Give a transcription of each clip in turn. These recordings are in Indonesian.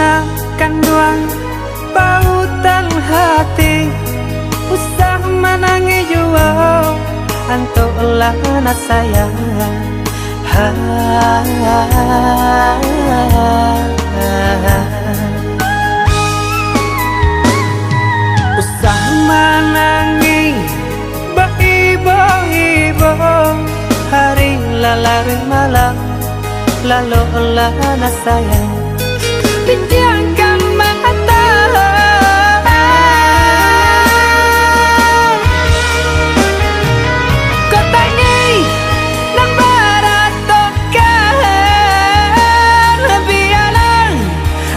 mana kanduang pautan hati usah manangi jua antuk lana sayang usah manangi baibo-ibo hari lalari malam lalu lana sayang pejamkan mata kau tangi nang baratokan biarlah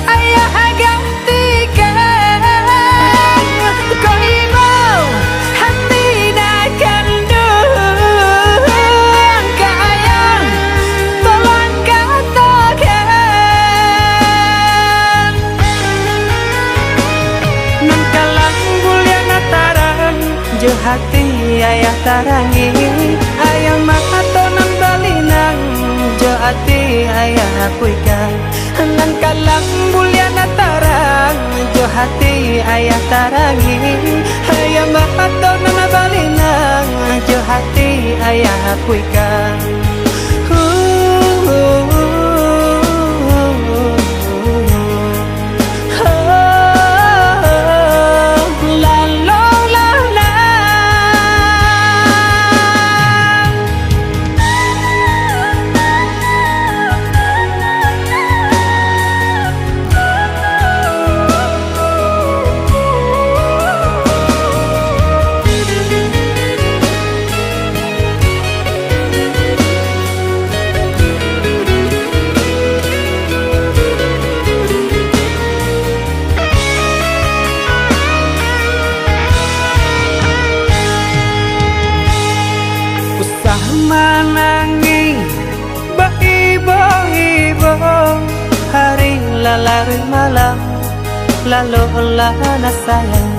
ayah gantikan kau ibu hati nak kandung kayang tolong katakan nang kalang bulan ataran je hati ayah tarangi ayah mato nang balinang je hati ayah kuikan nang kalang bulan ataran je hati ayah tarangi ayah mato nang balinang je hati ayah kuikan manangi baibo-ibo hari lalari malam lalu lana sayang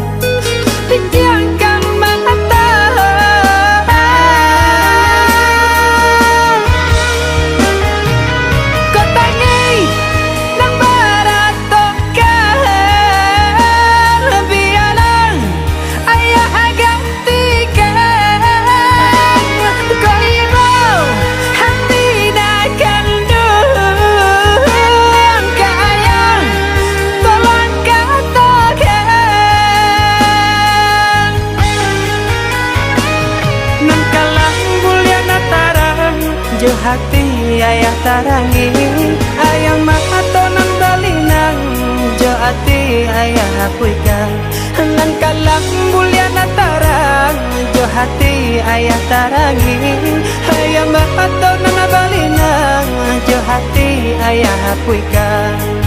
pejamkan mata kau tangi nang baratokan biarlah ayah gantikan kau ibu hati nak kandung kayang tolong katakan nang kalang bulan ataran je hati ayah tarangi ayah mato nang balinang je hati ayah kuikan nang kalang bulan ataran je hati ayah tarangi ayah mato nang balinang je hati ayah kuikan